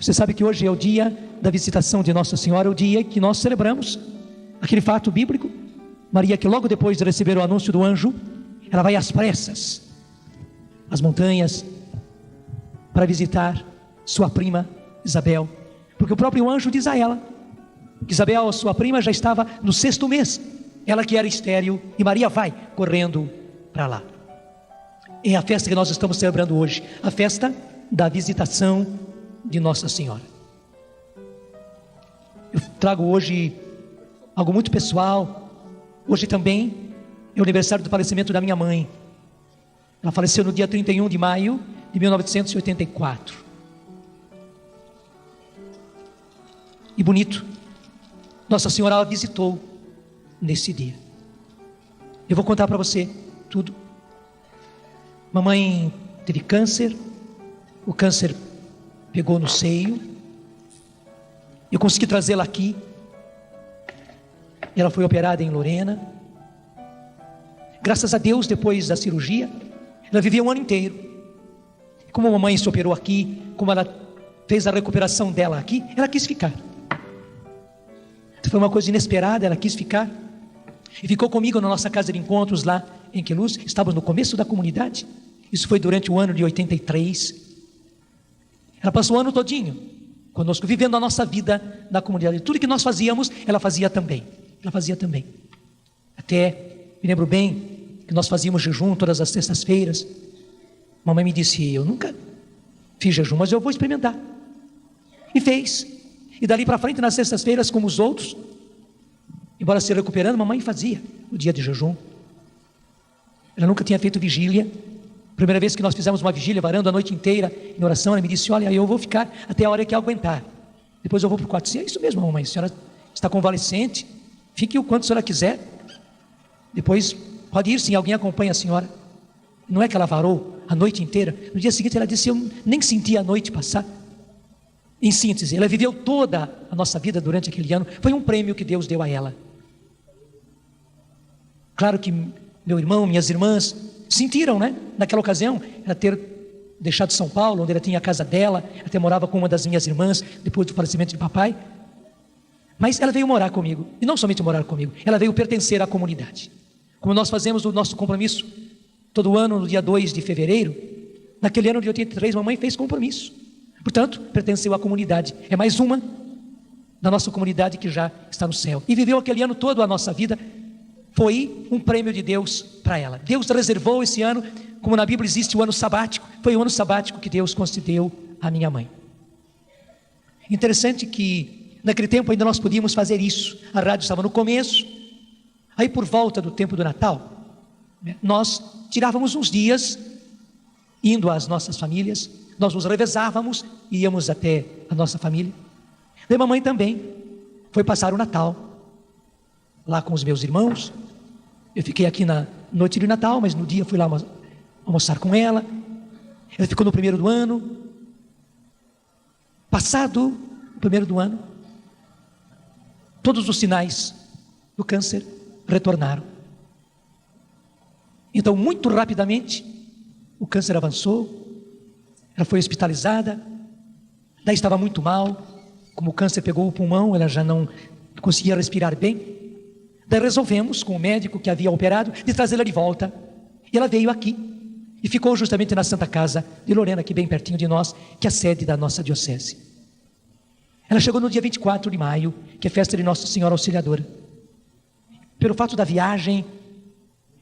Você sabe que hoje é o dia da visitação de Nossa Senhora, é o dia que nós celebramos aquele fato bíblico. Maria, que logo depois de receber o anúncio do anjo, ela vai às pressas às montanhas para visitar sua prima Isabel, porque o próprio anjo diz a ela que Isabel, sua prima, já estava no 6º mês, ela que era estéril, e Maria vai correndo para lá. É a festa que nós estamos celebrando hoje, a festa da visitação de Nossa Senhora. Eu trago hoje algo muito pessoal. Hoje também é o aniversário do falecimento da minha mãe. Ela faleceu no dia 31 de maio de 1984. E bonito, Nossa Senhora a visitou nesse dia. Eu vou contar para você tudo. Mamãe teve câncer, o câncer pegou no seio, eu consegui trazê-la aqui, ela foi operada em Lorena. Graças a Deus, depois da cirurgia, ela viveu um ano inteiro. Como a mamãe se operou aqui, como ela fez a recuperação dela aqui, ela quis ficar. Foi uma coisa inesperada, ela quis ficar. E ficou comigo na nossa casa de encontros lá em Queluz. Estávamos no começo da comunidade. Isso foi durante o ano de 83. Ela passou o ano todinho conosco, vivendo a nossa vida na comunidade. Tudo que nós fazíamos, ela fazia também. Ela fazia também. Até me lembro bem que nós fazíamos jejum todas as sextas-feiras. Mamãe me disse: eu nunca fiz jejum, mas eu vou experimentar. E fez. E dali para frente, nas sextas-feiras, como os outros, embora se recuperando, mamãe fazia o dia de jejum. Ela nunca tinha feito vigília. Primeira vez que nós fizemos uma vigília, varando a noite inteira em oração, ela me disse: olha, eu vou ficar até a hora que aguentar. Depois eu vou para o quarto. Disse: é isso mesmo, mamãe, a senhora está convalescente, fique o quanto a senhora quiser. Depois pode ir, sim, alguém acompanha a senhora. Não é que ela varou a noite inteira. No dia seguinte ela disse: eu nem senti a noite passar. Em síntese, ela viveu toda a nossa vida durante aquele ano. Foi um prêmio que Deus deu a ela. Claro que meu irmão, minhas irmãs sentiram, né? Naquela ocasião, ela ter deixado São Paulo, onde ela tinha a casa dela, até morava com uma das minhas irmãs, depois do falecimento de papai. Mas ela veio morar comigo, e não somente morar comigo, ela veio pertencer à comunidade. Como nós fazemos o nosso compromisso todo ano, no dia 2 de fevereiro, naquele ano de 83, mamãe fez compromisso. Portanto, pertenceu à comunidade. É mais uma da nossa comunidade que já está no céu. E viveu aquele ano todo a nossa vida. Foi um prêmio de Deus para ela. Deus reservou esse ano, como na Bíblia existe o ano sabático. Foi o ano sabático que Deus concedeu à minha mãe. Interessante que naquele tempo ainda nós podíamos fazer isso. A rádio estava no começo. Aí por volta do tempo do Natal, nós tirávamos uns dias indo às nossas famílias. Nós nos revezávamos e íamos até a nossa família. E mamãe também foi passar o Natal lá com os meus irmãos. Eu fiquei aqui na noite de Natal, mas no dia fui lá almoçar com ela. Ela ficou no 1º do ano. Passado o 1º do ano, todos os sinais do câncer retornaram. Então, muito rapidamente, o câncer avançou. Ela foi hospitalizada, daí estava muito mal, como o câncer pegou o pulmão, ela já não conseguia respirar bem. Daí resolvemos, com o médico que havia operado, de trazê-la de volta. E ela veio aqui, e ficou justamente na Santa Casa de Lorena, aqui bem pertinho de nós, que é a sede da nossa diocese. Ela chegou no dia 24 de maio, que é festa de Nossa Senhora Auxiliadora. Pelo fato da viagem,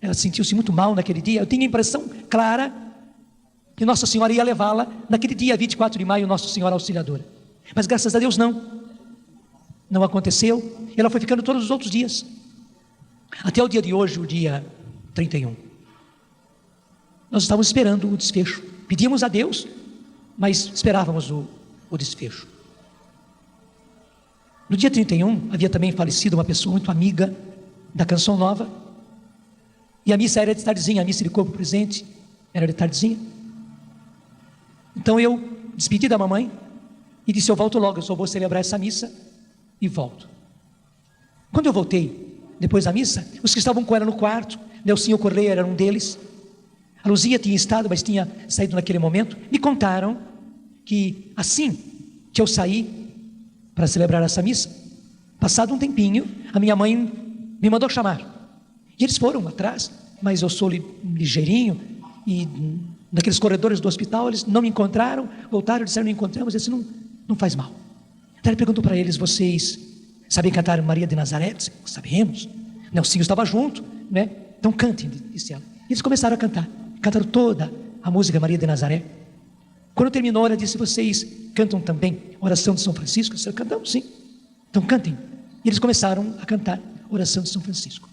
ela sentiu-se muito mal naquele dia. Eu tinha a impressão clara que Nossa Senhora ia levá-la naquele dia 24 de maio, Nossa Senhora Auxiliadora. Mas graças a Deus não aconteceu. Ela foi ficando todos os outros dias, até o dia de hoje, o dia 31. Nós estávamos esperando o desfecho. Pedíamos a Deus, mas esperávamos o desfecho. No dia 31, havia também falecido uma pessoa muito amiga da Canção Nova. E a missa era de tardezinha, a missa de corpo presente era de tardezinha. Então eu despedi da mamãe e disse: eu volto logo, eu só vou celebrar essa missa e volto. Quando eu voltei, depois da missa, os que estavam com ela no quarto, Nelsinho Correia era um deles, a Luzia tinha estado, mas tinha saído naquele momento, me contaram que assim que eu saí para celebrar essa missa. Passado um tempinho, a minha mãe me mandou chamar. E eles foram atrás, mas eu sou ligeirinho, e naqueles corredores do hospital eles não me encontraram, voltaram, disseram não encontramos, eu disse não faz mal. Então ele perguntou para eles: vocês sabem cantar Maria de Nazaré? Disse, sabemos. Nelsinho estava junto, né? Então cantem, disse ela. E eles começaram a cantar, cantaram toda a música Maria de Nazaré. Quando terminou, ela disse: vocês cantam também Oração de São Francisco? Eu disse: cantamos, sim. Então cantem. E eles começaram a cantar Oração de São Francisco.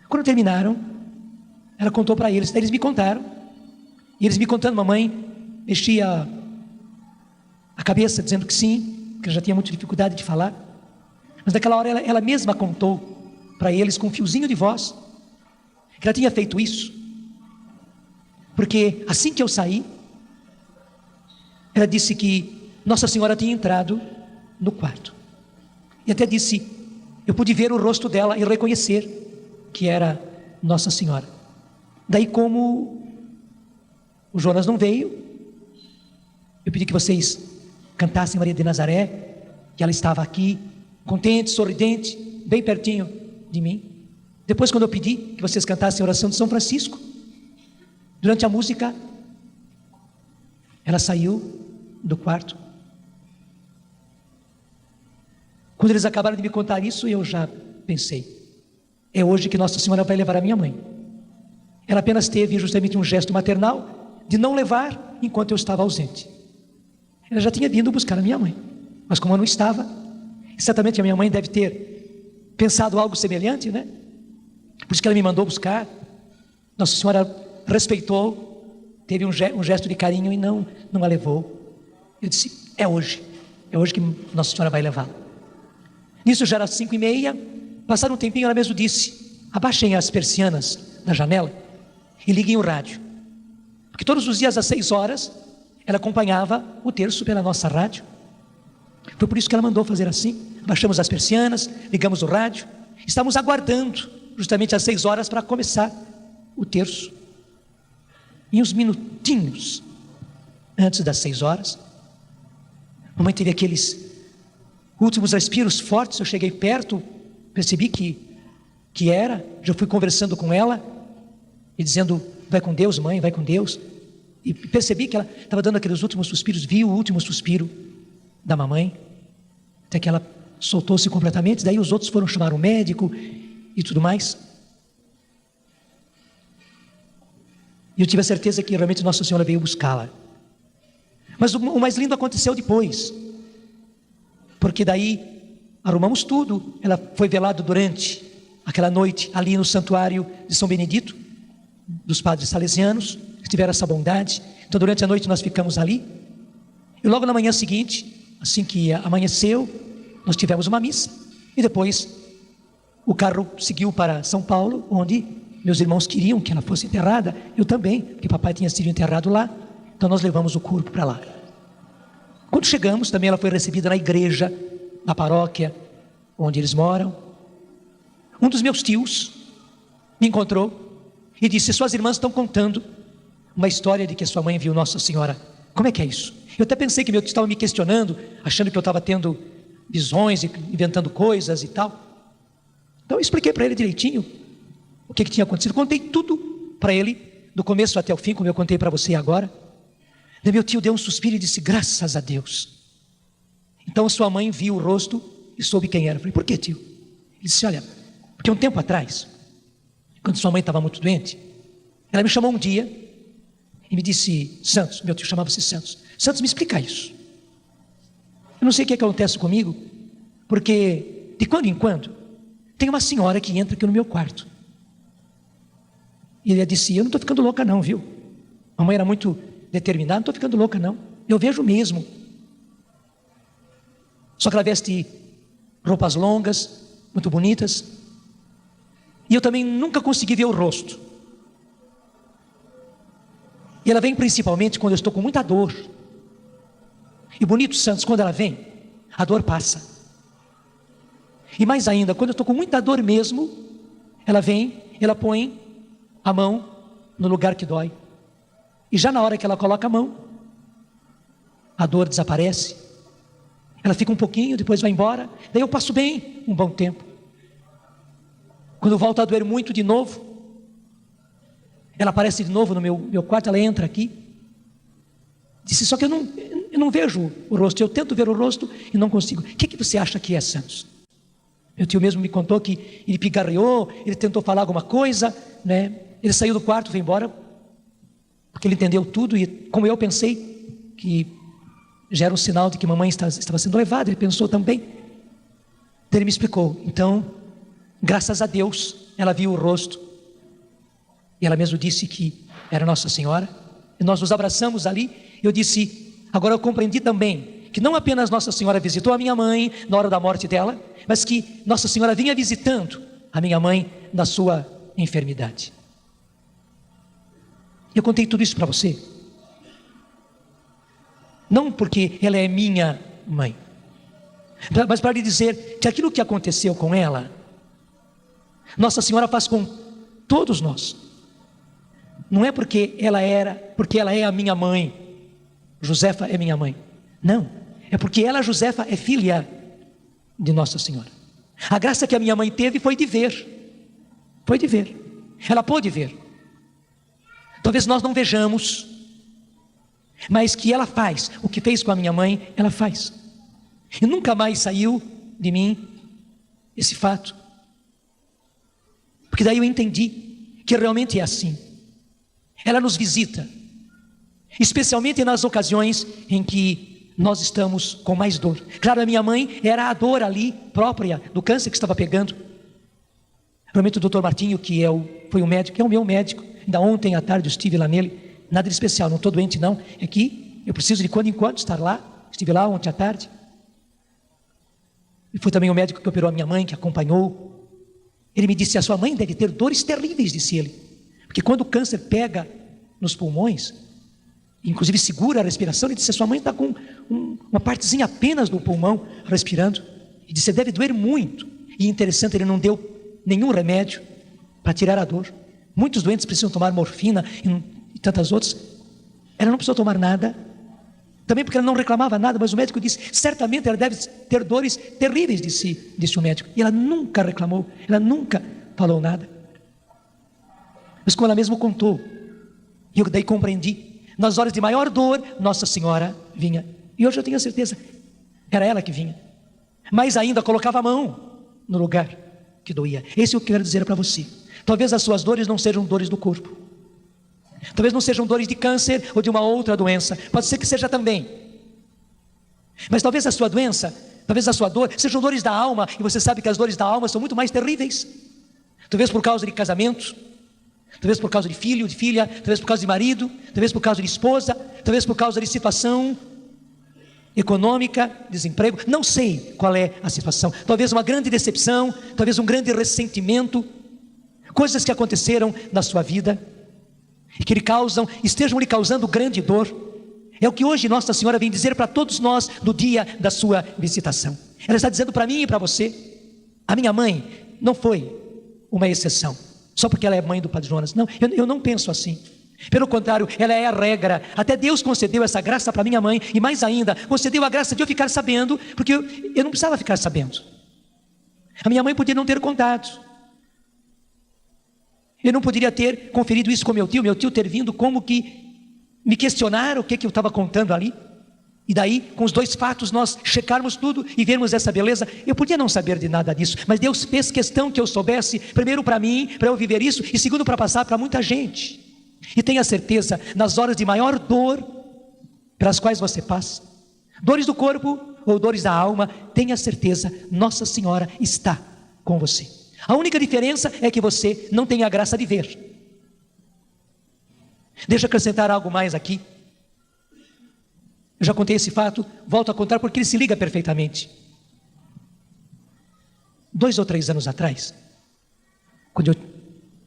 Quando terminaram, ela contou para eles. Daí eles me contaram. E eles me contando, mamãe mexia a cabeça dizendo que sim, que já tinha muita dificuldade de falar. Mas naquela hora ela mesma contou para eles com um fiozinho de voz que ela tinha feito isso porque assim que eu saí, ela disse que Nossa Senhora tinha entrado no quarto. E até disse, eu pude ver o rosto dela e reconhecer que era Nossa Senhora. Daí, como o Jonas não veio, eu pedi que vocês cantassem Maria de Nazaré, que ela estava aqui, contente, sorridente, bem pertinho de mim. Depois, quando eu pedi que vocês cantassem a Oração de São Francisco, durante a música, ela saiu do quarto. Quando eles acabaram de me contar isso, eu já pensei, é hoje que Nossa Senhora vai levar a minha mãe. Ela apenas teve justamente um gesto maternal de não levar enquanto eu estava ausente. Ela já tinha vindo buscar a minha mãe, mas como eu não estava, certamente a minha mãe deve ter pensado algo semelhante, né? Por isso que ela me mandou buscar. Nossa Senhora respeitou, teve um gesto de carinho e não a levou. Eu disse, é hoje que Nossa Senhora vai levá-la. Nisso já era 5:30, passado um tempinho ela mesmo disse, abaixem as persianas da janela e liguem o rádio, porque todos os dias às 6 horas ela acompanhava o terço pela nossa rádio. Foi por isso que ela mandou fazer assim. Abaixamos as persianas, ligamos o rádio, estávamos aguardando justamente às 6 horas para começar o terço. E uns minutinhos antes das 6 horas, a mamãe teve aqueles últimos respiros fortes. Eu cheguei perto, percebi que era, já fui conversando com ela e dizendo, vai com Deus, mãe, vai com Deus. E percebi que ela estava dando aqueles últimos suspiros, vi o último suspiro da mamãe, até que ela soltou-se completamente. Daí os outros foram chamar o médico e tudo mais. E eu tive a certeza que realmente Nossa Senhora veio buscá-la. Mas o mais lindo aconteceu depois, porque daí arrumamos tudo. Ela foi velada durante aquela noite ali no santuário de São Benedito, dos padres salesianos, que tiveram essa bondade. Então durante a noite nós ficamos ali. E logo na manhã seguinte, assim que amanheceu, nós tivemos uma missa. E depois o carro seguiu para São Paulo, onde meus irmãos queriam que ela fosse enterrada. Eu também, porque papai tinha sido enterrado lá. Então nós levamos o corpo para lá. Quando chegamos, também ela foi recebida na igreja, na paróquia onde eles moram. Um dos meus tios me encontrou e disse, suas irmãs estão contando uma história de que a sua mãe viu Nossa Senhora. Como é que é isso? Eu até pensei que meu tio estava me questionando, achando que eu estava tendo visões, inventando coisas e tal. Então eu expliquei para ele direitinho o que tinha acontecido. Contei tudo para ele, do começo até o fim, como eu contei para você agora. Daí meu tio deu um suspiro e disse, graças a Deus. Então sua mãe viu o rosto e soube quem era. Eu falei, por que, tio? Ele disse, olha, porque um tempo atrás, quando sua mãe estava muito doente, ela me chamou um dia e me disse, Santos, meu tio chamava-se Santos, Santos, me explica isso. Eu não sei o que acontece comigo, porque de quando em quando tem uma senhora que entra aqui no meu quarto. E ele disse, eu não estou ficando louca não, viu? A mãe era muito determinada, não estou ficando louca não, eu vejo mesmo. Só que ela veste roupas longas, muito bonitas, e eu também nunca consegui ver o rosto. E ela vem principalmente quando eu estou com muita dor. E bonito, Santos, quando ela vem, a dor passa. E mais ainda, quando eu estou com muita dor mesmo, ela vem, ela põe a mão no lugar que dói. E já na hora que ela coloca a mão, a dor desaparece Ela fica um pouquinho, depois vai embora. Daí eu passo bem um bom tempo. Quando volta a doer muito de novo, ela aparece de novo no meu quarto. Ela entra aqui. Disse, só que eu não vejo o rosto. Eu tento ver o rosto e não consigo. O que você acha que é, Santos? Meu tio mesmo me contou que ele pigarreou, ele tentou falar alguma coisa, né? Ele saiu do quarto, foi embora, porque ele entendeu tudo. E como eu pensei que já era um sinal de que mamãe estava sendo levada, ele pensou também. Então ele me explicou. Então, graças a Deus, ela viu o rosto. E ela mesmo disse que era Nossa Senhora. E nós nos abraçamos ali. Eu disse, agora eu compreendi também que não apenas Nossa Senhora visitou a minha mãe na hora da morte dela, mas que Nossa Senhora vinha visitando a minha mãe na sua enfermidade. Eu contei tudo isso para você. Não porque ela é minha mãe, mas para lhe dizer que aquilo que aconteceu com ela, Nossa Senhora faz com todos nós. Não é porque ela é a minha mãe, Josefa é minha mãe. Não, é porque ela, Josefa, é filha de Nossa Senhora. A graça que a minha mãe teve foi de ver. Foi de ver. Ela pôde ver. Talvez nós não vejamos, mas que ela faz. O que fez com a minha mãe, ela faz. E nunca mais saiu de mim esse fato. Porque daí eu entendi que realmente é assim. Ela nos visita, especialmente nas ocasiões em que nós estamos com mais dor. Claro, a minha mãe era a dor ali própria do câncer que estava pegando. Realmente o doutor Martinho, que foi o médico, é o meu médico. Ainda ontem à tarde eu estive lá nele. Nada de especial, não estou doente não. É que eu preciso de quando em quando estar lá. Estive lá ontem à tarde. E foi também o médico que operou a minha mãe, que acompanhou. Ele me disse, a sua mãe deve ter dores terríveis, disse ele. Porque quando o câncer pega nos pulmões, inclusive segura a respiração, ele disse, a sua mãe está com uma partezinha apenas do pulmão respirando. E disse, deve doer muito. E interessante, ele não deu nenhum remédio para tirar a dor. Muitos doentes precisam tomar morfina e tantas outras. Ela não precisou tomar nada. Também porque ela não reclamava nada, mas o médico disse, certamente ela deve ter dores terríveis, disse o médico. E ela nunca reclamou, ela nunca falou nada. Mas como ela mesmo contou, e eu daí compreendi, nas horas de maior dor, Nossa Senhora vinha. E hoje eu tenho a certeza, era ela que vinha. Mais ainda, colocava a mão no lugar que doía. Esse é o que eu quero dizer para você. Talvez as suas dores não sejam dores do corpo. Talvez não sejam dores de câncer ou de uma outra doença. Pode ser que seja também. Mas talvez a sua doença, talvez a sua dor, sejam dores da alma. E você sabe que as dores da alma são muito mais terríveis. Talvez por causa de casamento, talvez por causa de filho, de filha, talvez por causa de marido, talvez por causa de esposa, talvez por causa de situação econômica, desemprego. Não sei qual é a situação. Talvez uma grande decepção, talvez um grande ressentimento. Coisas que aconteceram na sua vida e que estejam lhe causando grande dor. É o que hoje Nossa Senhora vem dizer para todos nós no dia da sua visitação. Ela está dizendo para mim e para você, a minha mãe não foi uma exceção, só porque ela é mãe do Padre Jonas. Não, eu não penso assim. Pelo contrário, ela é a regra. Até Deus concedeu essa graça para minha mãe, e mais ainda, concedeu a graça de eu ficar sabendo, porque eu não precisava ficar sabendo. A minha mãe podia não ter contado. Eu não poderia ter conferido isso com meu tio ter vindo como que me questionar o que eu estava contando ali. E daí, com os dois fatos, nós checarmos tudo e vermos essa beleza. Eu podia não saber de nada disso, mas Deus fez questão que eu soubesse, primeiro para mim, para eu viver isso, e segundo para passar para muita gente. E tenha certeza, nas horas de maior dor, pelas quais você passa, dores do corpo ou dores da alma, tenha certeza, Nossa Senhora está com você. A única diferença é que você não tem a graça de ver. Deixa eu acrescentar algo mais aqui. Eu já contei esse fato, volto a contar porque ele se liga perfeitamente. 2 ou 3 anos atrás, quando eu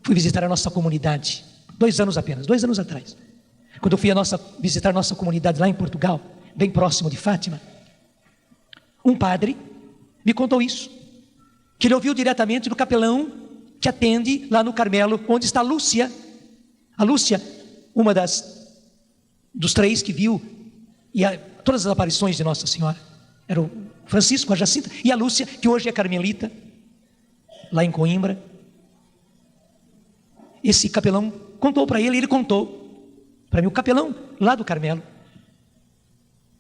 fui visitar a nossa comunidade, 2 anos apenas, 2 anos atrás, quando eu fui visitar a nossa comunidade lá em Portugal, bem próximo de Fátima, um padre me contou isso, que ele ouviu diretamente do capelão que atende lá no Carmelo, onde está a Lúcia. A Lúcia, uma dos 3 que viu todas as aparições de Nossa Senhora. Era Francisco, a Jacinta e a Lúcia, que hoje é carmelita, lá em Coimbra. Esse capelão contou para ele contou para mim, o capelão lá do Carmelo,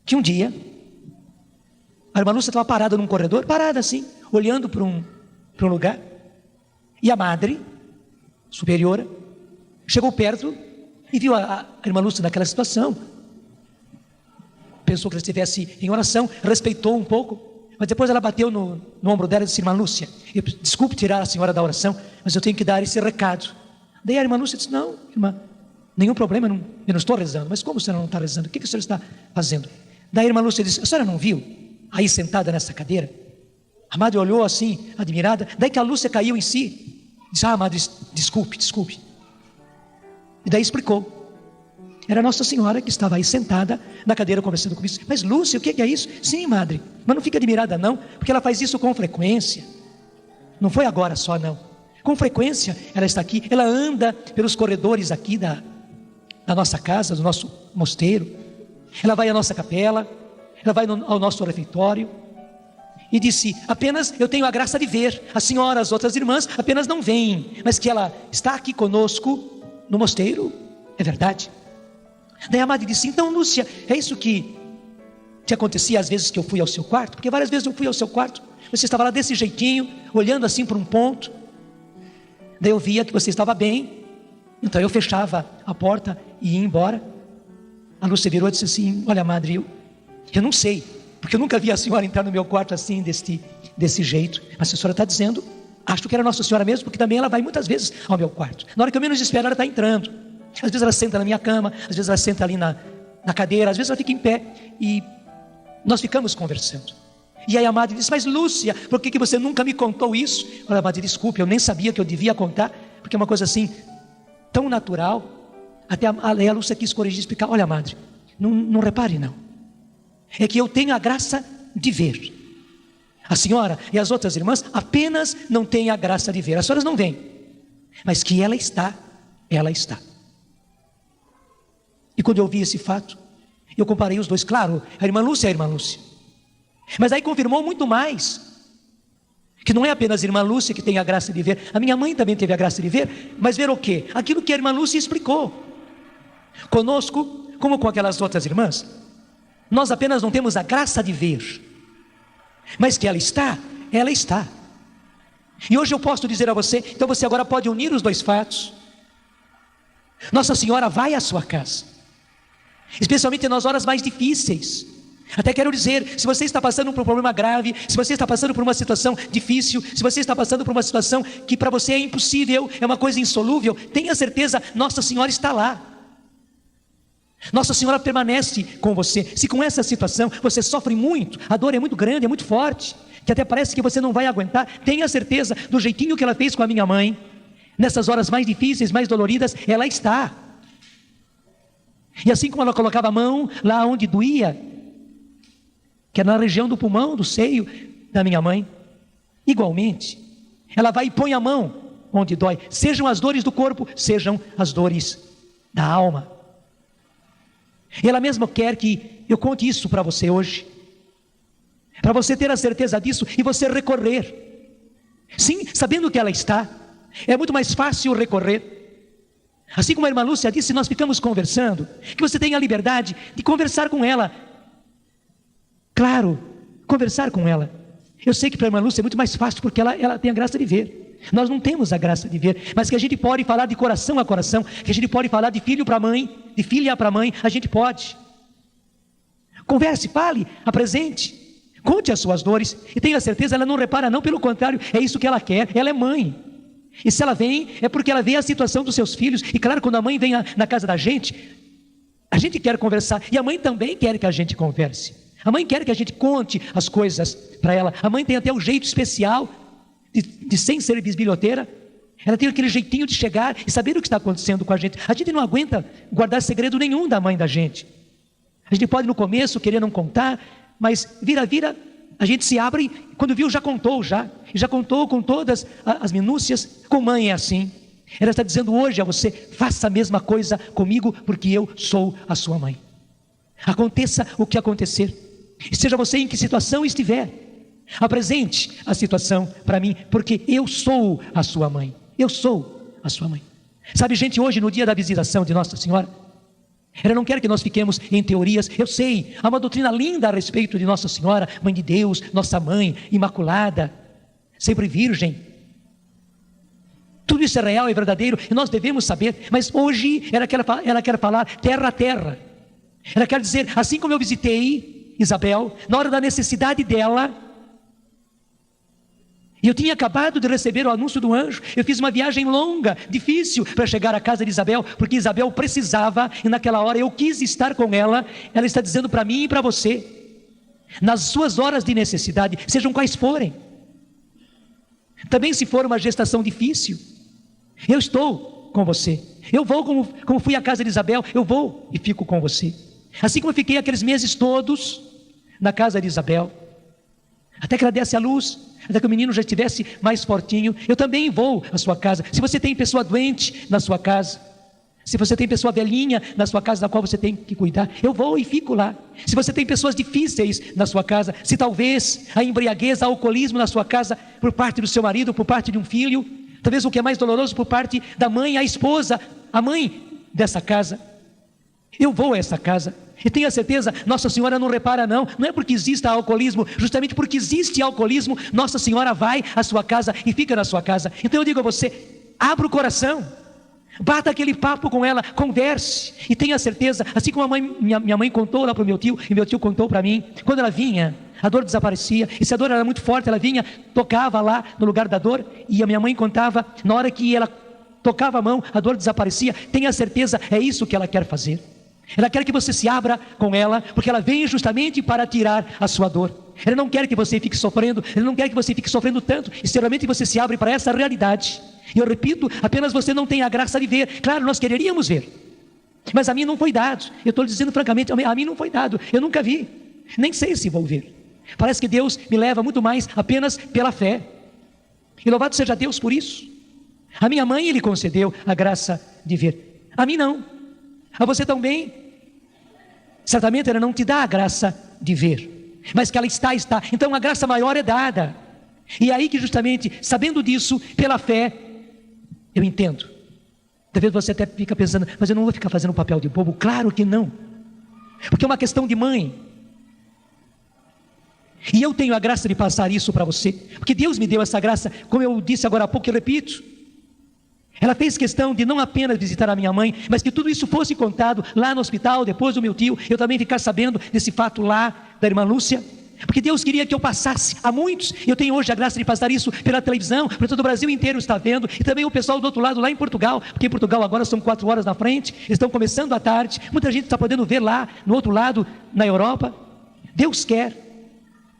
que um dia a irmã Lúcia estava parada num corredor, parada assim, olhando para um lugar, e a madre superiora chegou perto e viu a irmã Lúcia naquela situação. Pensou que ela estivesse em oração, respeitou um pouco, mas depois ela bateu no ombro dela e disse: irmã Lúcia, desculpe tirar a senhora da oração, mas eu tenho que dar esse recado. Daí a irmã Lúcia disse: não, irmã, nenhum problema, eu não estou rezando. Mas como a senhora não está rezando? O que a senhora está fazendo? Daí a irmã Lúcia disse: a senhora não viu, aí sentada nessa cadeira? A madre olhou assim, admirada. Daí que a Lúcia caiu em si, disse: ah, madre, desculpe. E daí explicou. Era Nossa Senhora que estava aí sentada na cadeira conversando comigo. Mas Lúcia, o que é isso? Sim, madre, mas não fica admirada não, porque ela faz isso com frequência. Não foi agora só não. Com frequência ela está aqui, ela anda pelos corredores aqui da nossa casa, do nosso mosteiro. Ela vai à nossa capela, ela vai ao nosso refeitório. E disse: apenas eu tenho a graça de ver. A senhora, as outras irmãs apenas não veem, mas que ela está aqui conosco no mosteiro, é verdade. Daí a madre disse: então Lúcia, é isso que te acontecia às vezes que eu fui ao seu quarto? Porque várias vezes eu fui ao seu quarto, você estava lá desse jeitinho, olhando assim para um ponto. Daí eu via que você estava bem, então eu fechava a porta e ia embora. A Lúcia virou e disse assim: olha madre, eu não sei, porque eu nunca vi a senhora entrar no meu quarto assim, desse jeito. Mas se a senhora está dizendo, acho que era Nossa Senhora mesmo, porque também ela vai muitas vezes ao meu quarto. Na hora que eu menos espero, ela está entrando. Às vezes ela senta na minha cama, às vezes ela senta ali na cadeira, às vezes ela fica em pé e nós ficamos conversando. E aí a madre disse: mas Lúcia, por que você nunca me contou isso? Olha, madre, desculpe, eu nem sabia que eu devia contar, porque é uma coisa assim tão natural. Até a Lúcia quis corrigir e explicar: olha madre, não repare não, é que eu tenho a graça de ver. A senhora e as outras irmãs apenas não têm a graça de ver. As senhoras não veem, mas que ela está. E quando eu vi esse fato, eu comparei os dois. Claro, a irmã Lúcia é a irmã Lúcia, mas aí confirmou muito mais, que não é apenas a irmã Lúcia que tem a graça de ver. A minha mãe também teve a graça de ver, mas ver o quê? Aquilo que a irmã Lúcia explicou. Conosco, como com aquelas outras irmãs, nós apenas não temos a graça de ver, mas que ela está. E hoje eu posso dizer a você, então você agora pode unir os dois fatos. Nossa Senhora vai à sua casa, especialmente nas horas mais difíceis. Até quero dizer, se você está passando por um problema grave, se você está passando por uma situação difícil, se você está passando por uma situação que para você é impossível, é uma coisa insolúvel, tenha certeza, Nossa Senhora está lá. Nossa Senhora permanece com você. Se com essa situação você sofre muito, a dor é muito grande, é muito forte, que até parece que você não vai aguentar, tenha certeza, do jeitinho que ela fez com a minha mãe, nessas horas mais difíceis, mais doloridas, ela está. E assim como ela colocava a mão lá onde doía, que era na região do pulmão, do seio da minha mãe, igualmente ela vai e põe a mão onde dói, sejam as dores do corpo, sejam as dores da alma. E ela mesma quer que eu conte isso para você hoje, para você ter a certeza disso e você recorrer. Sim, sabendo que ela está, é muito mais fácil recorrer. Assim como a irmã Lúcia disse, nós ficamos conversando, que você tenha a liberdade de conversar com ela. Claro, conversar com ela. Eu sei que para a irmã Lúcia é muito mais fácil, porque ela tem a graça de ver. Nós não temos a graça de ver, mas que a gente pode falar de coração a coração, que a gente pode falar de filho para mãe, de filha para mãe, a gente pode. Converse, fale, apresente, conte as suas dores, e tenha certeza, ela não repara não, pelo contrário, é isso que ela quer, ela é mãe. E se ela vem, é porque ela vê a situação dos seus filhos. E claro, quando a mãe vem na casa da gente, a gente quer conversar, e a mãe também quer que a gente converse. A mãe quer que a gente conte as coisas para ela. A mãe tem até um jeito especial de sem ser bisbilhoteira. Ela tem aquele jeitinho de chegar e saber o que está acontecendo com a gente. A gente não aguenta guardar segredo nenhum da mãe da gente. A gente pode no começo querer não contar, mas vira, a gente se abre, e quando viu já contou, e já contou com todas as minúcias. Com mãe é assim. Ela está dizendo hoje a você: faça a mesma coisa comigo, porque eu sou a sua mãe. Aconteça o que acontecer, e seja você em que situação estiver, Apresente a situação para mim, porque eu sou a sua mãe. Eu sou a sua mãe. Sabe, gente, hoje no dia da visitação de Nossa Senhora, ela não quer que nós fiquemos em teorias. Eu sei, há uma doutrina linda a respeito de Nossa Senhora, Mãe de Deus, nossa mãe, imaculada, sempre virgem. Tudo isso é real, é verdadeiro, e nós devemos saber. Mas hoje ela quer falar terra a terra. Ela quer dizer, assim como eu visitei Isabel, na hora da necessidade dela, e eu tinha acabado de receber o anúncio do anjo, eu fiz uma viagem longa, difícil, para chegar à casa de Isabel, porque Isabel precisava, e naquela hora eu quis estar com ela. Ela está dizendo para mim e para você, nas suas horas de necessidade, sejam quais forem, também se for uma gestação difícil, eu estou com você. Eu vou como fui à casa de Isabel, eu vou e fico com você. Assim como eu fiquei aqueles meses todos na casa de Isabel, até que ela desse a luz, até que o menino já estivesse mais fortinho, eu também vou à sua casa. Se você tem pessoa doente na sua casa, se você tem pessoa velhinha na sua casa, da qual você tem que cuidar, eu vou e fico lá. Se você tem pessoas difíceis na sua casa, se talvez a embriaguez, o alcoolismo na sua casa, por parte do seu marido, por parte de um filho, talvez o que é mais doloroso, por parte da mãe, a esposa, a mãe dessa casa, eu vou a essa casa. E tenha certeza, Nossa Senhora não repara não é porque exista alcoolismo, justamente porque existe alcoolismo, Nossa Senhora vai à sua casa e fica na sua casa. Então eu digo a você, abra o coração, bata aquele papo com ela, converse, e tenha certeza, assim como minha mãe contou lá para o meu tio, e meu tio contou para mim, quando ela vinha, a dor desaparecia, e se a dor era muito forte, ela vinha, tocava lá no lugar da dor, e a minha mãe contava, na hora que ela tocava a mão, a dor desaparecia. Tenha certeza, é isso que ela quer fazer. Ela quer que você se abra com ela, porque ela vem justamente para tirar a sua dor. Ela não quer que você fique sofrendo, ela não quer que você fique sofrendo tanto, e extremamente você se abre para essa realidade. E eu repito, apenas você não tem a graça de ver. Claro, nós quereríamos ver, mas a mim não foi dado. Eu estou dizendo francamente, a mim não foi dado, eu nunca vi, nem sei se vou ver. Parece que Deus me leva muito mais apenas pela fé, e louvado seja Deus por isso. A minha mãe, Ele concedeu a graça de ver, a mim não. A você também, certamente ela não te dá a graça de ver, mas que ela está. Então a graça maior é dada, e é aí que justamente, sabendo disso, pela fé, eu entendo. Talvez você até fica pensando, mas eu não vou ficar fazendo um papel de bobo. Claro que não, porque é uma questão de mãe, e eu tenho a graça de passar isso para você, porque Deus me deu essa graça, como eu disse agora há pouco, eu repito. Ela fez questão de não apenas visitar a minha mãe, mas que tudo isso fosse contado lá no hospital, depois do meu tio, eu também ficar sabendo desse fato lá da irmã Lúcia, porque Deus queria que eu passasse a muitos. Eu tenho hoje a graça de passar isso pela televisão, porque todo o Brasil inteiro está vendo, e também o pessoal do outro lado lá em Portugal, porque em Portugal agora são 4 horas na frente, eles estão começando à tarde, muita gente está podendo ver lá no outro lado, na Europa. Deus quer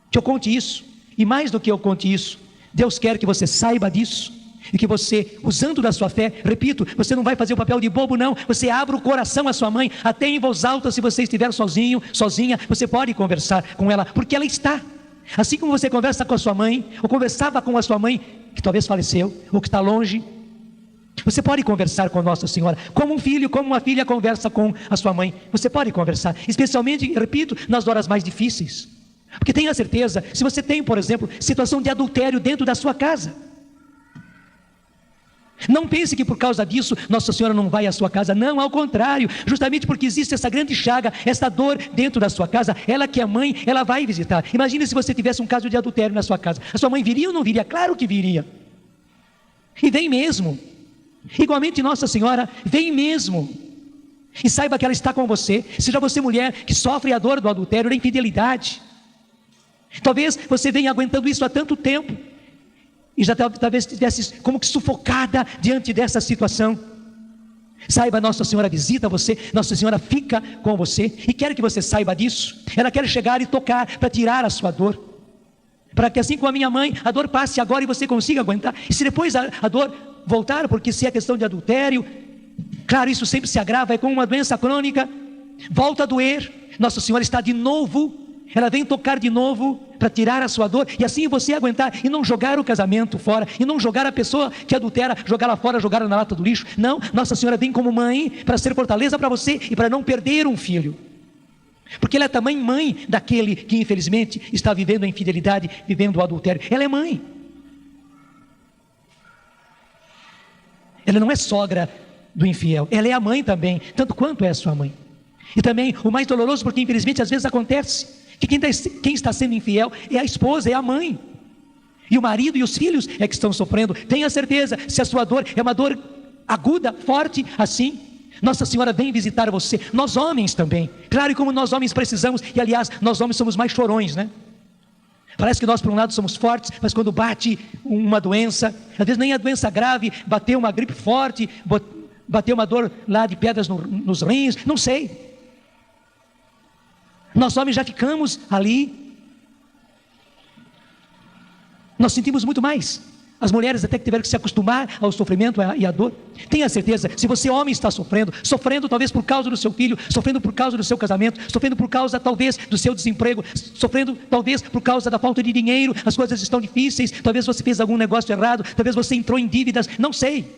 que eu conte isso, e mais do que eu conte isso, Deus quer que você saiba disso, e que você, usando da sua fé, repito, você não vai fazer o papel de bobo não, você abre o coração à sua mãe, até em voz alta. Se você estiver sozinho, sozinha, você pode conversar com ela, porque ela está, assim como você conversa com a sua mãe, ou conversava com a sua mãe, que talvez faleceu, ou que está longe, você pode conversar com Nossa Senhora, como um filho, como uma filha conversa com a sua mãe, você pode conversar, especialmente, repito, nas horas mais difíceis, porque tenha certeza, se você tem, por exemplo, situação de adultério dentro da sua casa, não pense que por causa disso Nossa Senhora não vai à sua casa. Não, ao contrário, justamente porque existe essa grande chaga, essa dor dentro da sua casa, ela que é mãe, ela vai visitar. Imagine se você tivesse um caso de adultério na sua casa, a sua mãe viria ou não viria? Claro que viria, e vem mesmo. Igualmente Nossa Senhora vem mesmo, e saiba que ela está com você. Seja você mulher que sofre a dor do adultério, da infidelidade, talvez você venha aguentando isso há tanto tempo, e já talvez estivesse como que sufocada diante dessa situação. Saiba, Nossa Senhora visita você, Nossa Senhora fica com você, e quer que você saiba disso. Ela quer chegar e tocar para tirar a sua dor, para que assim como a minha mãe, a dor passe agora e você consiga aguentar. E se depois a dor voltar, porque se é questão de adultério, claro, isso sempre se agrava, é como uma doença crônica, volta a doer, Nossa Senhora está de novo, ela vem tocar de novo para tirar a sua dor, e assim você aguentar, e não jogar o casamento fora, e não jogar a pessoa que adultera, jogar lá fora, jogar na lata do lixo. Não, Nossa Senhora vem como mãe para ser fortaleza para você, e para não perder um filho. Porque ela é também mãe daquele que infelizmente está vivendo a infidelidade, vivendo o adultério. Ela é mãe. Ela não é sogra do infiel, ela é a mãe também, tanto quanto é a sua mãe. E também o mais doloroso, porque infelizmente às vezes acontece que quem está sendo infiel é a esposa, é a mãe. E o marido e os filhos é que estão sofrendo. Tenha certeza, se a sua dor é uma dor aguda, forte, assim, Nossa Senhora vem visitar você. Nós homens também, claro, e como nós homens precisamos, e aliás, nós homens somos mais chorões, né? Parece que nós por um lado somos fortes, mas quando bate uma doença, às vezes nem a doença grave, bateu uma gripe forte, bateu uma dor lá de pedras nos rins, não sei. Nós homens já ficamos ali, nós sentimos muito mais. As mulheres até que tiveram que se acostumar ao sofrimento e à dor. Tenha certeza, se você homem está sofrendo talvez por causa do seu filho, sofrendo por causa do seu casamento, sofrendo por causa talvez do seu desemprego, sofrendo talvez por causa da falta de dinheiro, as coisas estão difíceis, talvez você fez algum negócio errado, talvez você entrou em dívidas, não sei.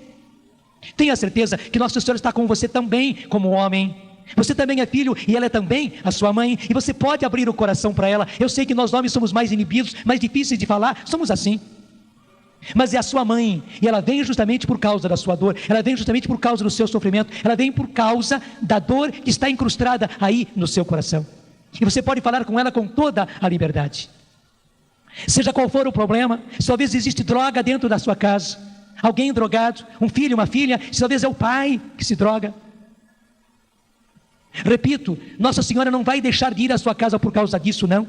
Tenha certeza que Nossa Senhora está com você também como homem. Você também é filho e ela é também a sua mãe, e você pode abrir o coração para ela. Eu sei que nós homens somos mais inibidos, mais difíceis de falar, somos assim. Mas é a sua mãe, e ela vem justamente por causa da sua dor, ela vem justamente por causa do seu sofrimento, ela vem por causa da dor que está incrustada aí no seu coração. E você pode falar com ela com toda a liberdade. Seja qual for o problema, se talvez existe droga dentro da sua casa, alguém drogado, um filho, uma filha, se talvez é o pai que se droga. Repito, Nossa Senhora não vai deixar de ir à sua casa por causa disso, não.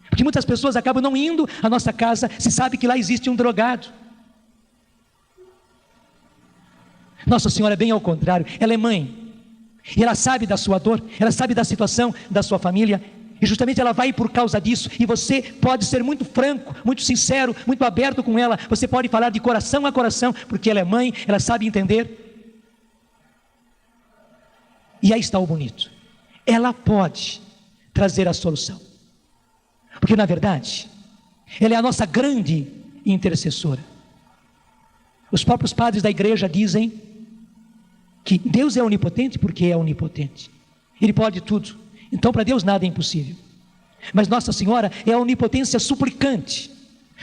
Porque muitas pessoas acabam não indo à nossa casa se sabe que lá existe um drogado. Nossa Senhora é bem ao contrário, ela é mãe. E ela sabe da sua dor, ela sabe da situação da sua família. E justamente ela vai por causa disso. E você pode ser muito franco, muito sincero, muito aberto com ela. Você pode falar de coração a coração, porque ela é mãe, ela sabe entender. E aí está o bonito. Ela pode trazer a solução. Porque na verdade, ela é a nossa grande intercessora. Os próprios padres da igreja dizem que Deus é onipotente porque é onipotente. Ele pode tudo. Então para Deus nada é impossível. Mas Nossa Senhora é a onipotência suplicante.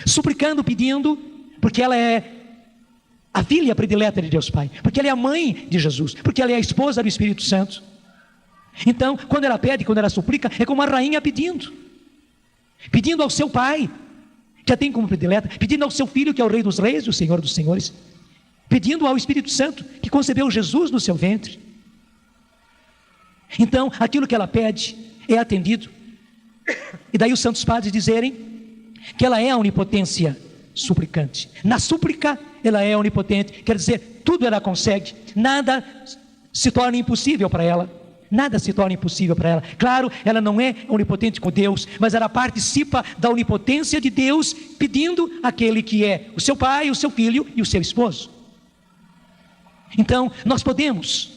Suplicando, pedindo, porque ela é a filha predileta de Deus Pai, porque ela é a mãe de Jesus, porque ela é a esposa do Espírito Santo. Então, quando ela pede, quando ela suplica, é como uma rainha pedindo ao seu Pai, que a tem como predileta, pedindo ao seu Filho, que é o Rei dos Reis e o Senhor dos Senhores, pedindo ao Espírito Santo, que concebeu Jesus no seu ventre. Então, aquilo que ela pede é atendido. E daí os santos padres dizerem que ela é a onipotência suplicante. Na súplica ela é onipotente, quer dizer, tudo ela consegue, nada se torna impossível para ela. Nada se torna impossível para ela. Claro, ela não é onipotente com Deus, mas ela participa da onipotência de Deus, pedindo àquele que é o seu pai, o seu filho e o seu esposo. Então, nós podemos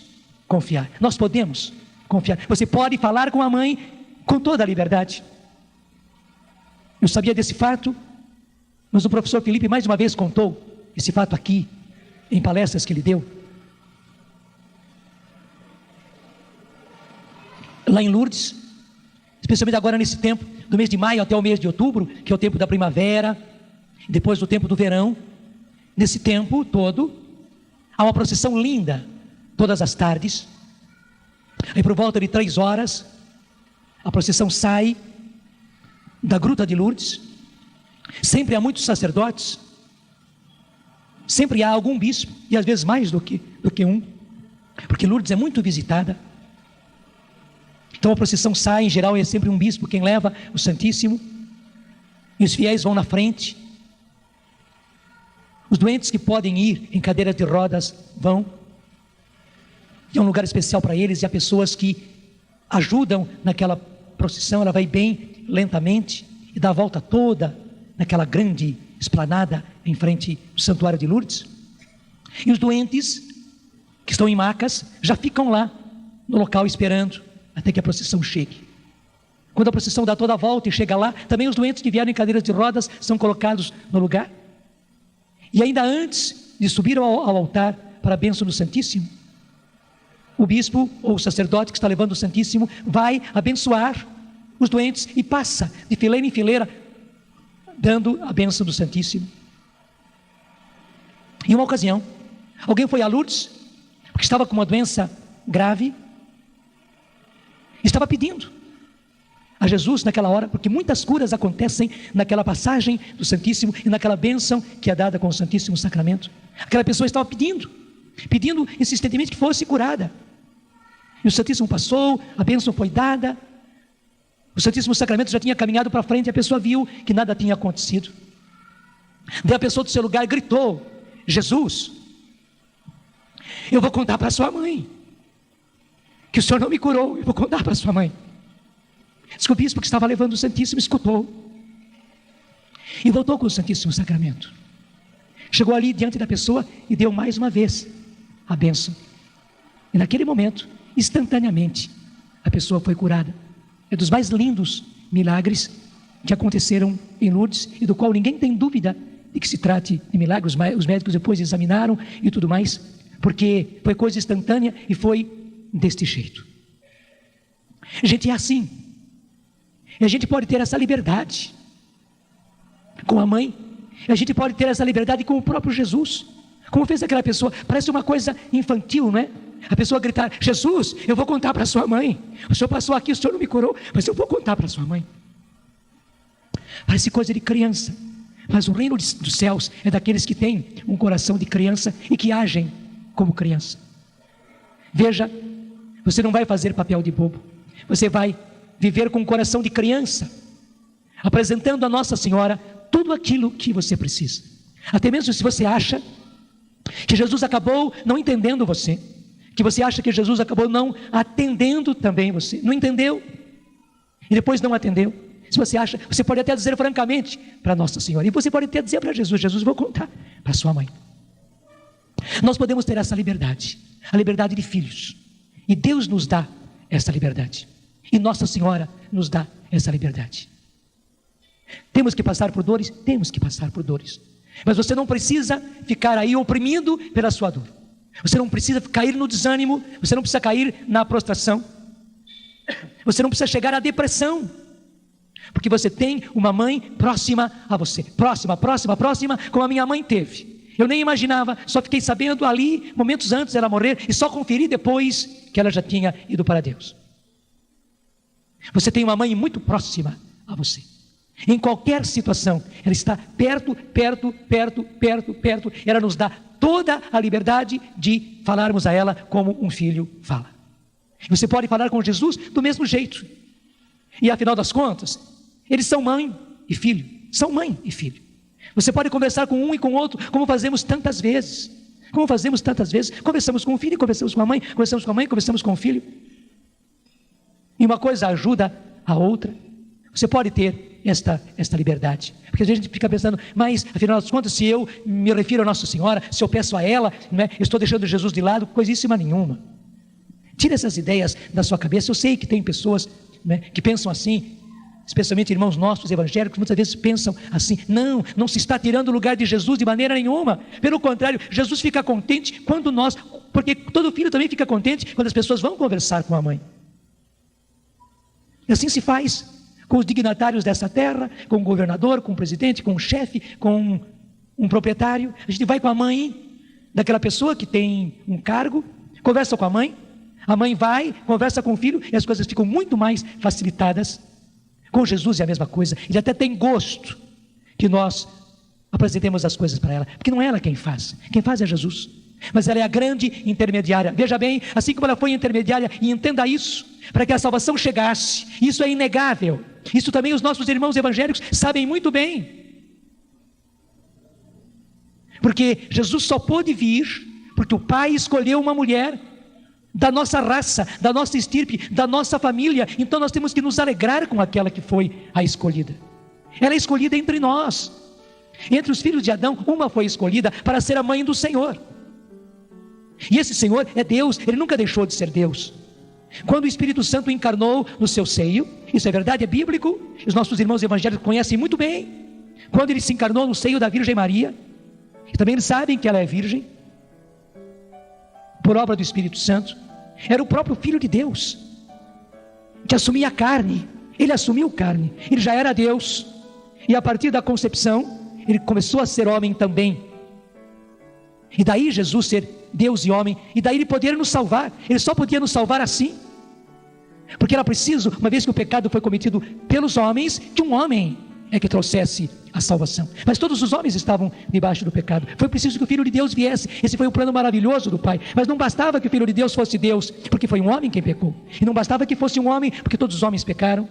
confiar, nós podemos confiar. Você pode falar com a mãe com toda a liberdade. Eu sabia desse fato, mas o professor Felipe mais uma vez contou esse fato aqui, em palestras que ele deu. Lá em Lourdes, especialmente agora nesse tempo, do mês de maio até o mês de outubro, que é o tempo da primavera, depois do tempo do verão, nesse tempo todo, há uma procissão linda, todas as tardes. Aí por volta de 3 horas, a procissão sai da Gruta de Lourdes. Sempre há muitos sacerdotes, sempre há algum bispo, e às vezes mais do que um, porque Lourdes é muito visitada. Então a procissão sai, em geral é sempre um bispo quem leva o Santíssimo, e os fiéis vão na frente. Os doentes que podem ir em cadeiras de rodas vão, e é um lugar especial para eles, e há pessoas que ajudam naquela procissão. Ela vai bem lentamente e dá a volta toda naquela grande esplanada em frente ao Santuário de Lourdes. E os doentes que estão em macas já ficam lá no local esperando até que a procissão chegue. Quando a procissão dá toda a volta e chega lá, também os doentes que vieram em cadeiras de rodas são colocados no lugar. E ainda antes de subir ao altar para a bênção do Santíssimo, o bispo ou o sacerdote que está levando o Santíssimo vai abençoar os doentes e passa de fileira em fileira, dando a bênção do Santíssimo. Em uma ocasião, alguém foi a Lourdes, porque estava com uma doença grave, estava pedindo a Jesus naquela hora, porque muitas curas acontecem naquela passagem do Santíssimo e naquela bênção que é dada com o Santíssimo Sacramento. Aquela pessoa estava pedindo insistentemente que fosse curada. E o Santíssimo passou, a bênção foi dada, o Santíssimo Sacramento já tinha caminhado para frente e a pessoa viu que nada tinha acontecido. Daí a pessoa do seu lugar gritou: Jesus, eu vou contar para sua mãe que o Senhor não me curou, eu vou contar para sua mãe. Diz que o bispo que estava levando o Santíssimo escutou e voltou com o Santíssimo Sacramento. Chegou ali diante da pessoa e deu mais uma vez a bênção. E naquele momento, instantaneamente, a pessoa foi curada. É dos mais lindos milagres que aconteceram em Lourdes e do qual ninguém tem dúvida de que se trate de milagre. Os médicos depois examinaram e tudo mais, porque foi coisa instantânea e foi deste jeito. Gente, é assim. E a gente pode ter essa liberdade com a mãe. A gente pode ter essa liberdade com o próprio Jesus. Como fez aquela pessoa, parece uma coisa infantil, não é? A pessoa gritar: Jesus, eu vou contar para sua mãe. O Senhor passou aqui, o Senhor não me curou, mas eu vou contar para sua mãe. Parece coisa de criança, mas o reino dos céus é daqueles que têm um coração de criança e que agem como criança. Veja, você não vai fazer papel de bobo, você vai viver com um coração de criança, apresentando a Nossa Senhora tudo aquilo que você precisa. Até mesmo se você acha que Jesus acabou não entendendo você, que você acha que Jesus acabou não atendendo também você, não entendeu e depois não atendeu. Se você acha, você pode até dizer francamente para Nossa Senhora, e você pode até dizer para Jesus: Jesus, vou contar para sua mãe. Nós podemos ter essa liberdade, a liberdade de filhos, e Deus nos dá essa liberdade, e Nossa Senhora nos dá essa liberdade. Temos que passar por dores? Temos que passar por dores, mas você não precisa ficar aí oprimido pela sua dor. Você não precisa cair no desânimo, você não precisa cair na prostração, você não precisa chegar à depressão, porque você tem uma mãe próxima a você, próxima, como a minha mãe teve. Eu nem imaginava, só fiquei sabendo ali, momentos antes dela morrer, e só conferi depois que ela já tinha ido para Deus. Você tem uma mãe muito próxima a você. Em qualquer situação, ela está perto, ela nos dá toda a liberdade de falarmos a ela como um filho fala. Você pode falar com Jesus do mesmo jeito. E afinal das contas, eles são mãe e filho. São mãe e filho. Você pode conversar com um e com o outro, como fazemos tantas vezes. Conversamos com o filho, conversamos com a mãe, conversamos com o filho. E uma coisa ajuda a outra. Você pode ter esta liberdade. Porque às vezes a gente fica pensando: mas afinal das contas, se eu me refiro a Nossa Senhora, se eu peço a ela, né, eu estou deixando Jesus de lado, coisíssima nenhuma. Tira essas ideias da sua cabeça. Eu sei que tem pessoas, né, que pensam assim, especialmente irmãos nossos evangélicos, muitas vezes pensam assim: não se está tirando o lugar de Jesus de maneira nenhuma. Pelo contrário, Jesus fica contente quando porque todo filho também fica contente quando as pessoas vão conversar com a mãe. E assim se faz com os dignatários dessa terra, com o governador, com o presidente, com o chefe, com um proprietário. A gente vai com a mãe daquela pessoa que tem um cargo, conversa com a mãe vai, conversa com o filho, e as coisas ficam muito mais facilitadas. Com Jesus é a mesma coisa. Ele até tem gosto que nós apresentemos as coisas para ela, porque não é ela quem faz é Jesus, mas ela é a grande intermediária. Veja bem, assim como ela foi intermediária, e entenda isso, para que a salvação chegasse, isso é inegável, isso também os nossos irmãos evangélicos sabem muito bem, porque Jesus só pôde vir porque o Pai escolheu uma mulher da nossa raça, da nossa estirpe, da nossa família. Então nós temos que nos alegrar com aquela que foi a escolhida. Ela é escolhida entre nós, entre os filhos de Adão, uma foi escolhida para ser a mãe do Senhor, e esse Senhor é Deus, Ele nunca deixou de ser Deus. Quando o Espírito Santo encarnou no seu seio, isso é verdade, é bíblico, os nossos irmãos evangélicos conhecem muito bem. Quando Ele se encarnou no seio da Virgem Maria, e também eles sabem que ela é virgem, por obra do Espírito Santo, Era o próprio Filho de Deus, que assumia a carne. Ele assumiu carne, ele já era Deus, e a partir da concepção, ele começou a ser homem também. E daí Jesus ser Deus e homem, e daí ele poder nos salvar. Ele só podia nos salvar assim, porque era preciso, uma vez que o pecado foi cometido pelos homens, que um homem é que trouxesse a salvação. Mas todos os homens estavam debaixo do pecado. Foi preciso que o Filho de Deus viesse. Esse foi o plano maravilhoso do Pai. Mas não bastava que o Filho de Deus fosse Deus, porque foi um homem quem pecou. E não bastava que fosse um homem, porque todos os homens pecaram.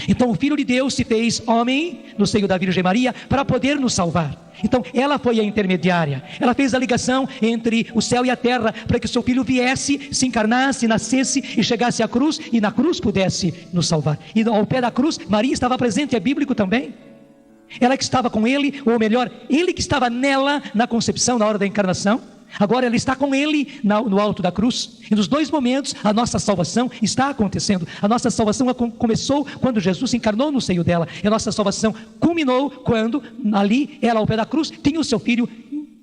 Então o Filho de Deus se fez homem no seio da Virgem Maria para poder nos salvar. Então ela foi a intermediária. Ela fez a ligação entre o céu e a terra para que o seu Filho viesse, se encarnasse, nascesse e chegasse à cruz, e na cruz pudesse nos salvar. E ao pé da cruz Maria estava presente, é bíblico também. Ela que estava com ele, ou melhor, ele que estava nela na concepção, na hora da encarnação. Agora ela está com ele no alto da cruz. E nos dois momentos a nossa salvação está acontecendo. A nossa salvação começou quando Jesus se encarnou no seio dela. E a nossa salvação culminou quando ali ela ao pé da cruz tinha o seu filho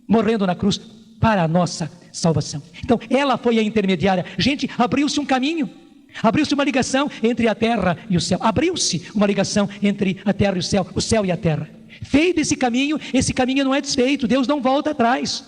morrendo na cruz para a nossa salvação. Então ela foi a intermediária. Gente, abriu-se um caminho. Abriu-se uma ligação entre a terra e o céu. Abriu-se uma ligação entre a terra e o céu e a terra. Feito esse caminho não é desfeito. Deus não volta atrás.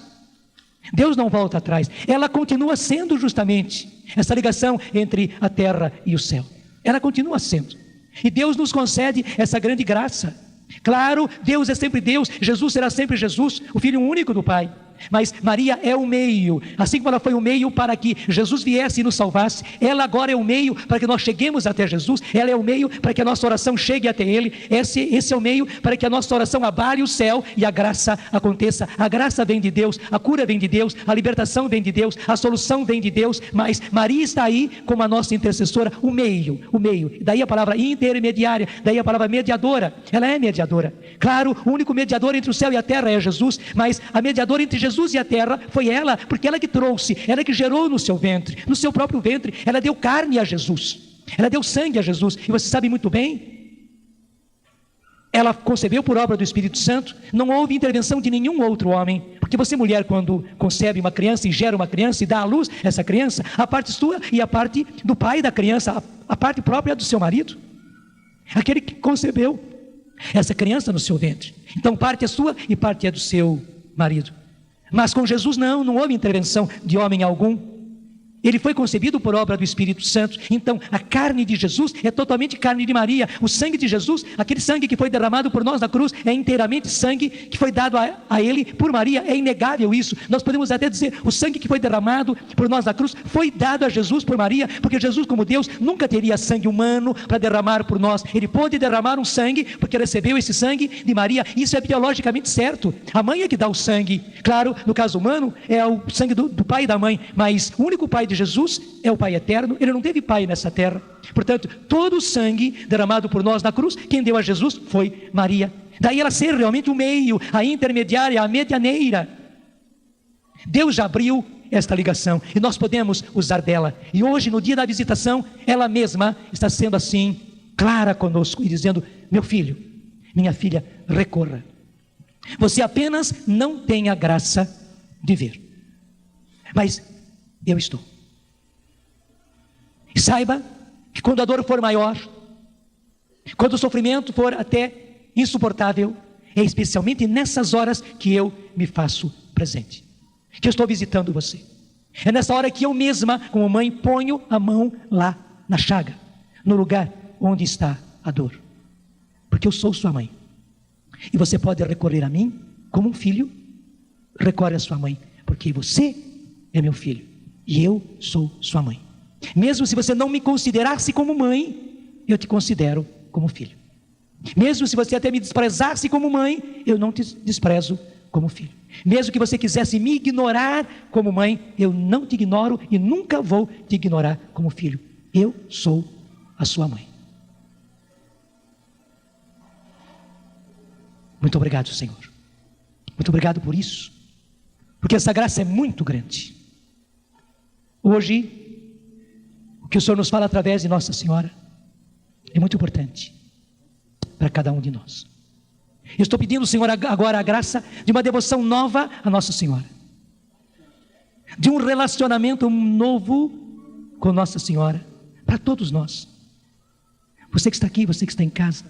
Deus não volta atrás. Ela continua sendo justamente essa ligação entre a terra e o céu. Ela continua sendo. E Deus nos concede essa grande graça. Claro, Deus é sempre Deus. Jesus será sempre Jesus, o Filho único do Pai. Mas Maria é o meio, assim como ela foi o meio para que Jesus viesse e nos salvasse, ela agora é o meio para que nós cheguemos até Jesus. Ela é o meio para que a nossa oração chegue até Ele. Esse é o meio para que a nossa oração abale o céu e a graça aconteça. A graça vem de Deus, a cura vem de Deus, a libertação vem de Deus, a solução vem de Deus. Mas Maria está aí como a nossa intercessora, o meio. Daí a palavra intermediária, daí a palavra mediadora. Ela é mediadora. Claro, o único mediador entre o céu e a terra é Jesus, mas a mediadora entre Jesus e a terra foi ela, porque ela que trouxe, ela que gerou no seu ventre, no seu próprio ventre, ela deu carne a Jesus, ela deu sangue a Jesus. E você sabe muito bem, ela concebeu por obra do Espírito Santo. Não houve intervenção de nenhum outro homem, porque você, mulher, quando concebe uma criança e gera uma criança e dá à luz essa criança, a parte sua e a parte do pai da criança, a parte própria é do seu marido, aquele que concebeu essa criança no seu ventre. Então parte é sua e parte é do seu marido. Mas com Jesus não houve intervenção de homem algum. Ele foi concebido por obra do Espírito Santo. Então a carne de Jesus é totalmente carne de Maria. O sangue de Jesus, aquele sangue que foi derramado por nós na cruz, é inteiramente sangue que foi dado a Ele por Maria. É inegável isso. Nós podemos até dizer, o sangue que foi derramado por nós na cruz foi dado a Jesus por Maria, porque Jesus, como Deus, nunca teria sangue humano para derramar por nós. Ele pôde derramar um sangue porque recebeu esse sangue de Maria. Isso é biologicamente certo. A mãe é que dá o sangue. Claro, no caso humano é o sangue do pai e da mãe, mas o único pai de Jesus é o Pai eterno. Ele não teve pai nessa terra. Portanto, todo o sangue derramado por nós na cruz, quem deu a Jesus foi Maria. Daí ela ser realmente o meio, a intermediária, a medianeira. Deus já abriu esta ligação e nós podemos usar dela. E hoje, no dia da visitação, ela mesma está sendo assim clara conosco e dizendo: meu filho, minha filha, recorra. Você apenas não tem a graça de ver, mas eu estou. E saiba que quando a dor for maior, quando o sofrimento for até insuportável, é especialmente nessas horas que eu me faço presente, que eu estou visitando você. É nessa hora que eu mesma, como mãe, ponho a mão lá na chaga, no lugar onde está a dor, porque eu sou sua mãe. E você pode recorrer a mim como um filho. Recorre a sua mãe, porque você é meu filho e eu sou sua mãe. Mesmo se você não me considerasse como mãe, eu te considero como filho. Mesmo se você até me desprezasse como mãe, eu não te desprezo como filho. Mesmo que você quisesse me ignorar como mãe, eu não te ignoro e nunca vou te ignorar como filho. Eu sou a sua mãe. Muito obrigado, Senhor. Muito obrigado por isso, porque essa graça é muito grande. Hoje, o que o Senhor nos fala através de Nossa Senhora é muito importante para cada um de nós. Eu estou pedindo, Senhor, agora a graça de uma devoção nova a Nossa Senhora. de um relacionamento novo com Nossa Senhora, para todos nós. Você que está aqui, você que está em casa,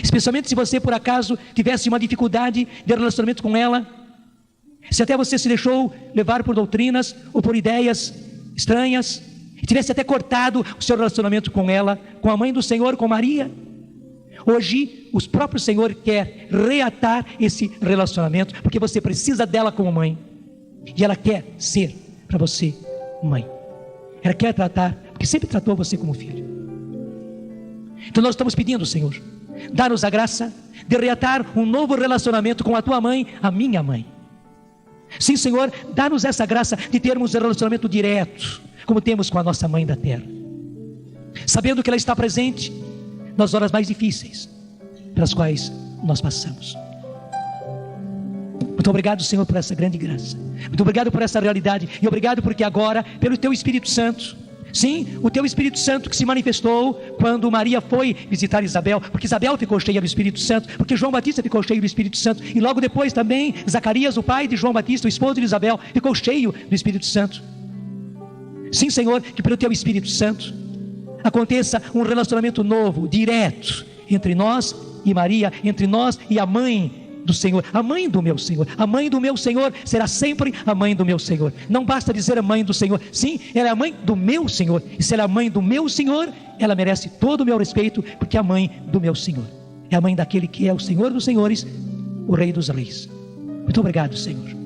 especialmente se você por acaso tivesse uma dificuldade de relacionamento com ela, se até você se deixou levar por doutrinas ou por ideias estranhas, e tivesse até cortado o seu relacionamento com ela, com a mãe do Senhor, com Maria, hoje o próprio Senhor quer reatar esse relacionamento, porque você precisa dela como mãe, e ela quer ser para você mãe. Ela quer tratar, porque sempre tratou você como filho. Então nós estamos pedindo, Senhor, dá-nos a graça de reatar um novo relacionamento com a tua mãe, a minha mãe. Sim, Senhor, dá-nos essa graça de termos um relacionamento direto, como temos com a nossa mãe da terra, sabendo que ela está presente nas horas mais difíceis pelas quais nós passamos. Muito obrigado, Senhor, por essa grande graça. Muito obrigado por essa realidade. E obrigado porque agora, pelo Teu Espírito Santo, sim, o Teu Espírito Santo que se manifestou quando Maria foi visitar Isabel, porque Isabel ficou cheia do Espírito Santo, porque João Batista ficou cheio do Espírito Santo, e logo depois também Zacarias, o pai de João Batista, o esposo de Isabel, ficou cheio do Espírito Santo. Sim, Senhor, que pelo Teu Espírito Santo aconteça um relacionamento novo, direto, entre nós e Maria, entre nós e a mãe do Senhor, a mãe do meu Senhor. A mãe do meu Senhor será sempre a mãe do meu Senhor. Não basta dizer a mãe do Senhor, sim, ela é a mãe do meu Senhor, e se ela é a mãe do meu Senhor, ela merece todo o meu respeito, porque é a mãe do meu Senhor, é a mãe daquele que é o Senhor dos senhores, o Rei dos reis. Muito obrigado, Senhor.